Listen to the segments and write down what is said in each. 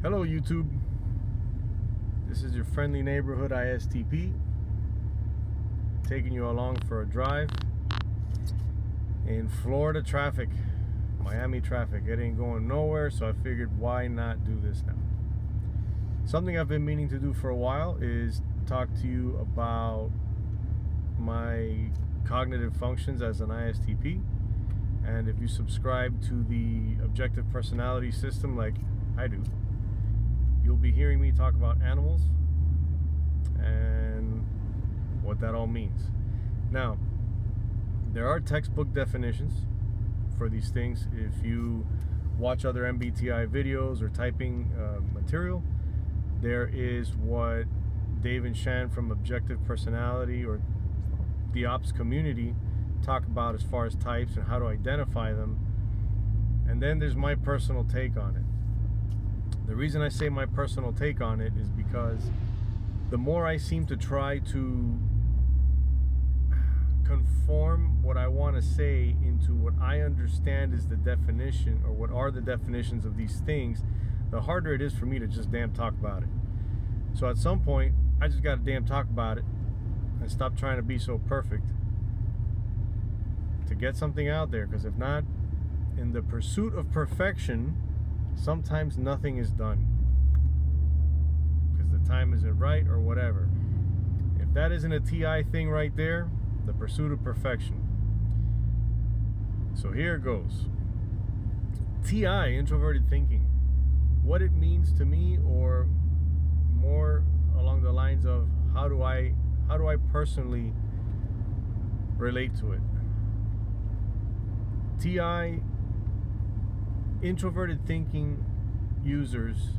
Hello YouTube, this is your friendly neighborhood ISTP taking you along for a drive in Florida traffic, Miami traffic. It ain't going nowhere, so I figured why not do this now. Something I've been meaning to do for a while is talk to you about my cognitive functions as an ISTP. And if you subscribe to the objective personality system like I do, you'll be hearing me talk about animals and what that all means. Now, there are textbook definitions for these things. If you watch other MBTI videos or typing material, there is what Dave and Shan from Objective Personality or the Ops community talk about as far as types and how to identify them. And then there's my personal take on it. The reason I say my personal take on it is because the more I seem to try to conform what I want to say into what I understand is the definition, or what are the definitions of these things, the harder it is for me to just damn talk about it. So at some point, I just got to damn talk about it and stop trying to be so perfect to get something out there, because if not, in the pursuit of perfection, sometimes nothing is done because the time isn't right or whatever. If that isn't a TI thing right there, the pursuit of perfection. So here it goes. TI, introverted thinking. What it means to me, or more along the lines of how do I personally relate to it. TI, introverted thinking users,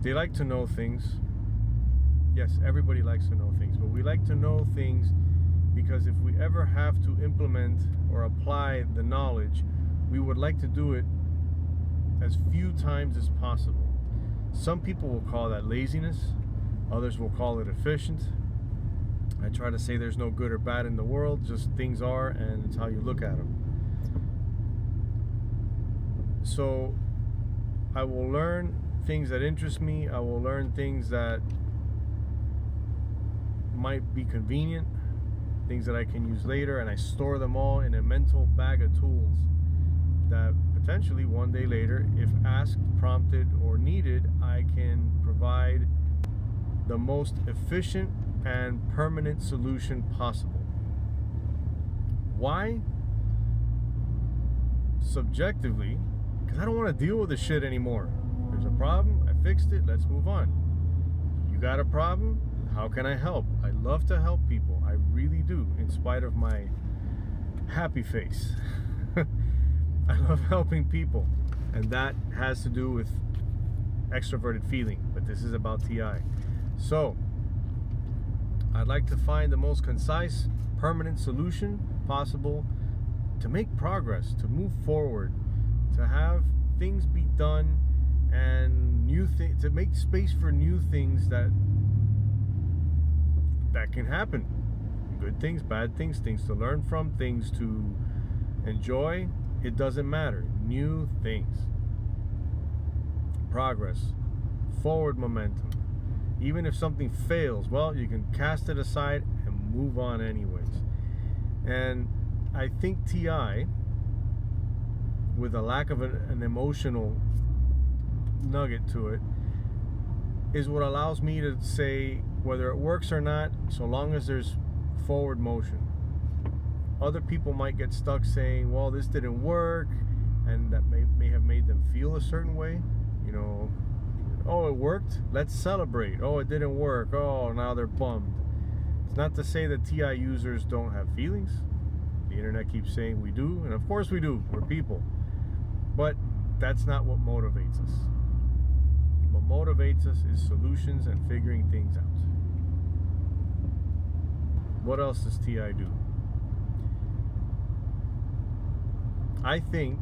they like to know things. Yes, everybody likes to know things, but we like to know things because if we ever have to implement or apply the knowledge, we would like to do it as few times as possible. Some people will call that laziness, others will call it efficient. I try to say there's no good or bad in the world, just things are, and it's how you look at them. So I will learn things that interest me. I will learn things that might be convenient, things that I can use later, and I store them all in a mental bag of tools that potentially one day later, if asked, prompted, or needed, I can provide the most efficient and permanent solution possible. Why? Subjectively, because I don't want to deal with this shit anymore. There's a problem, I fixed it, let's move on. You got a problem? How can I help? I love to help people. I really do, in spite of my happy face. I love helping people, and that has to do with extroverted feeling, but this is about TI. So I'd like to find the most concise, permanent solution possible to make progress, to move forward, to have things be done, and to make space for new things that can happen. Good things, bad things, things to learn from, things to enjoy. It doesn't matter. New things. Progress. Forward momentum. Even if something fails, well, you can cast it aside and move on anyways. And I think TI, with a lack of an emotional nugget to it, is what allows me to say whether it works or not, so long as there's forward motion. Other people might get stuck saying, well, this didn't work, and that may have made them feel a certain way. You know, oh, it worked, let's celebrate. Oh, it didn't work, oh, now they're bummed. It's not to say that TI users don't have feelings. The internet keeps saying we do, and of course we do, we're people. But that's not what motivates us. What motivates us is solutions and figuring things out. What else does TI do? I think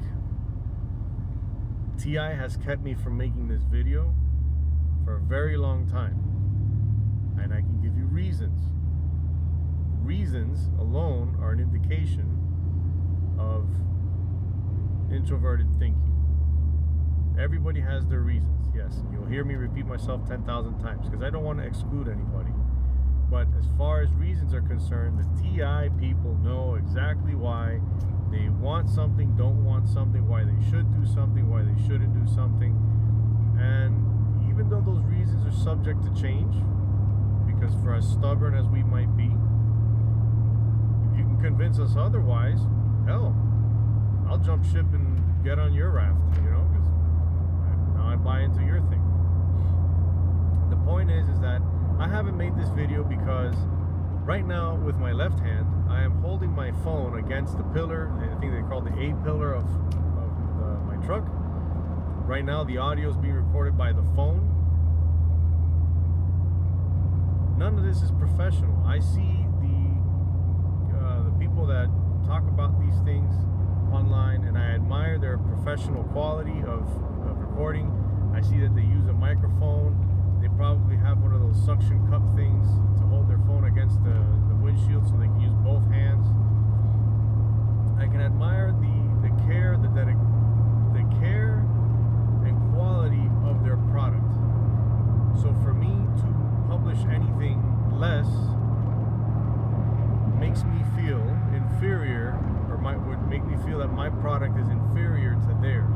TI has kept me from making this video for a very long time, and I can give you reasons. Reasons alone are an indication of introverted thinking. Everybody has their reasons, yes. You'll hear me repeat myself 10,000 times because I don't want to exclude anybody. But as far as reasons are concerned, the TI people know exactly why they want something, don't want something, why they should do something, why they shouldn't do something. And even though those reasons are subject to change, because for as stubborn as we might be, if you can convince us otherwise, hell, I'll jump ship and get on your raft, you know, because now I buy into your thing. The point is that I haven't made this video because right now with my left hand, I am holding my phone against the pillar, I think they call the A pillar of my truck. Right now the audio is being recorded by the phone. None of this is professional. I see the people that talk about these things online, and I admire their professional quality of recording. I see that they use a microphone. They probably have one of those suction cup things to hold their phone against the windshield so they can use both hands. I can admire the care, the care and quality of their product. So for me to publish anything less makes me feel inferior, or would make me feel that my product is inferior to theirs.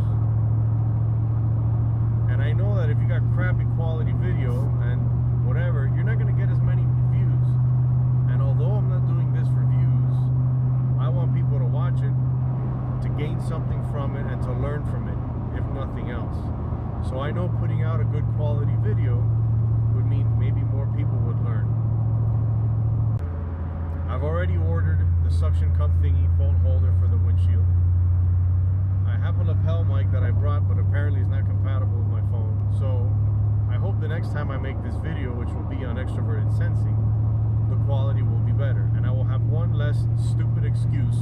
And I know that if you got crappy quality video and whatever, you're not going to get as many views. And although I'm not doing this for views, I want people to watch it, to gain something from it, and to learn from it, if nothing else. So I know putting out a good quality video would mean maybe more people would learn. I've already ordered the suction cup thingy phone holder for the windshield. I have a lapel mic that I brought, but apparently it's not compatible with my phone. So I hope the next time I make this video, which will be on extroverted sensing, the quality will be better, and I will have one less stupid excuse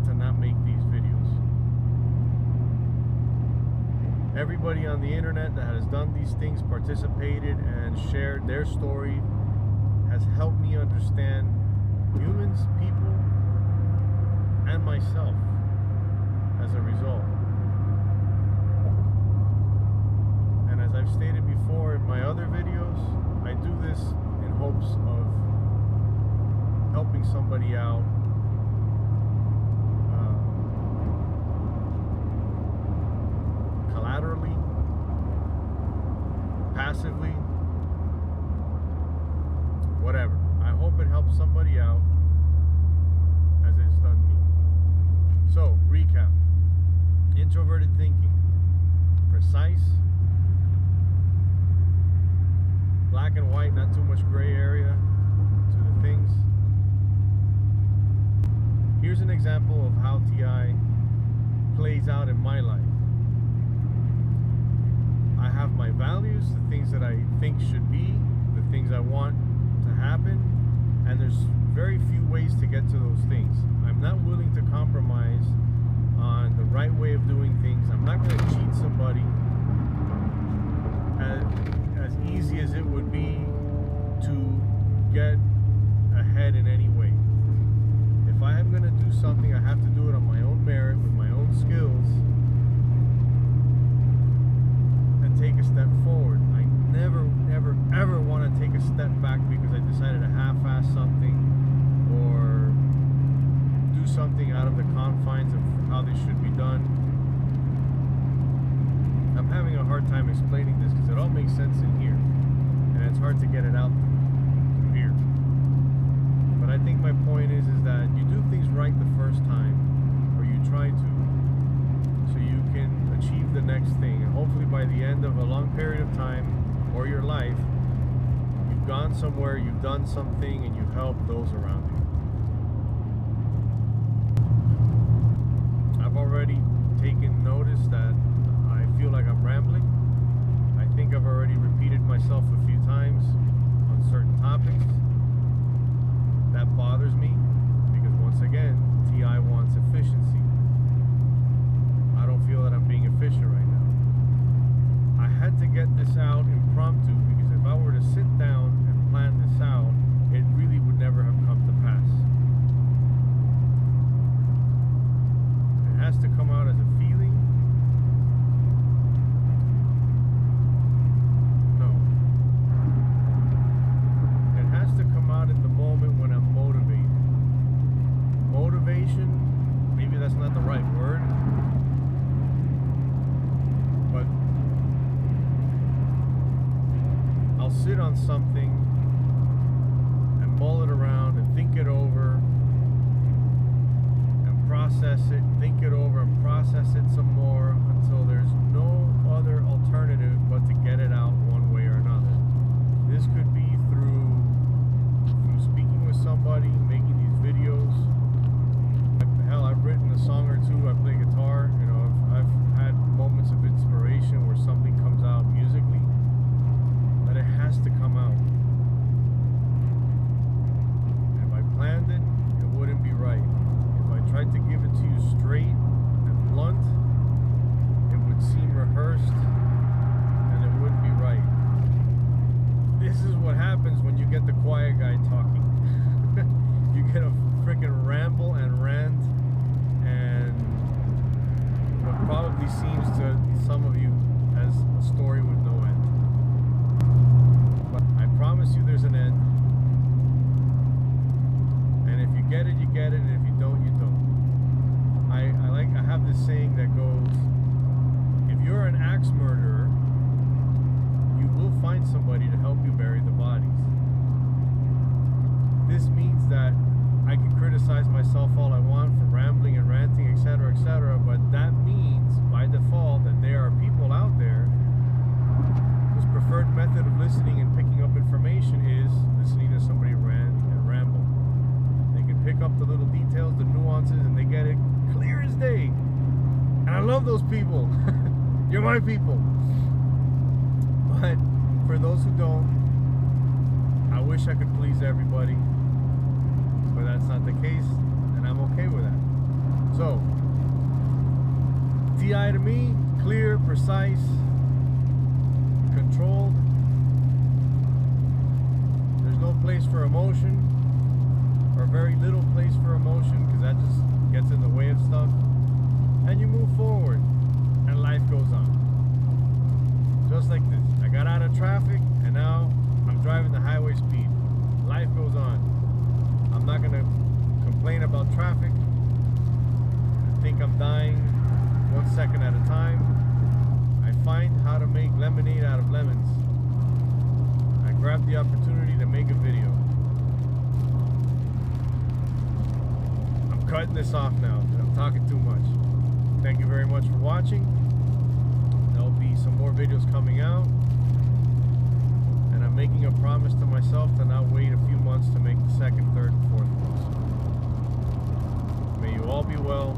to not make these videos. Everybody on the internet that has done these things, participated and shared their story, has helped me understand humans, people, and myself as a result. And as I've stated before in my other videos, I do this in hopes of helping somebody out, collaterally, passively, whatever. I hope it helps somebody out as it's done me. So, recap. Introverted thinking. Precise. Black and white, not too much gray area to the things. Here's an example of how TI plays out in my life. I have my values, the things that I think should be, the things I want to happen, and there's very few ways to get to those things. I'm not willing to compromise on the right way of doing things. I'm not going to cheat somebody as easy as it would be to get ahead in any way. If I am going to do something, I have to do it on my own merit, with my own skills, and take a step forward. I never, ever, ever want to take a step back because I decided to half-ass something or do something out of the confines of how they should be done. I'm having a hard time explaining this because it all makes sense in here, and it's hard to get it out through here. But I think my point is that you do things right the first time, or you try to, so you can achieve the next thing. And hopefully by the end of a long period of time, or your life, you've gone somewhere, you've done something, and you've helped those around you. I've already taken notice that I feel like I'm rambling. I think I've already repeated myself a few times on certain topics. That bothers me because, once again, TI wants efficiency. I don't feel that I'm being efficient right now. I had to get this out impromptu because if I were to sit down and plan this out, it really would never have come to pass. It has to come out as probably seems to some of you as a story with no end. But I promise you there's an end. And if you get it, you get it, and if you don't, you don't. I have this saying that goes, if you're an axe murderer, you will find somebody to help you bury the bodies. This means that I can criticize myself all I want for rambling and ranting, etc., but that means by default that there are people out there whose preferred method of listening and picking up information is listening to somebody rant and ramble. They can pick up the little details, the nuances, and they get it clear as day. And I love those people. You're my people. But for those who don't, I wish I could please everybody, but that's not the case, and I'm okay with that. So, TI to me, clear, precise, controlled. There's no place for emotion, or very little place for emotion, because that just gets in the way of stuff. And you move forward, and life goes on. Just like this. I got out of traffic, and now I'm driving the highway speed. Life goes on. I'm not gonna complain about traffic. I think I'm dying 1 second at a time. I find how to make lemonade out of lemons. I grabbed the opportunity to make a video. I'm cutting this off now. I'm talking too much. Thank you very much for watching. There'll be some more videos coming out. And I'm making a promise to myself to not wait a few months to make the second, third, and fourth ones. May you all be well.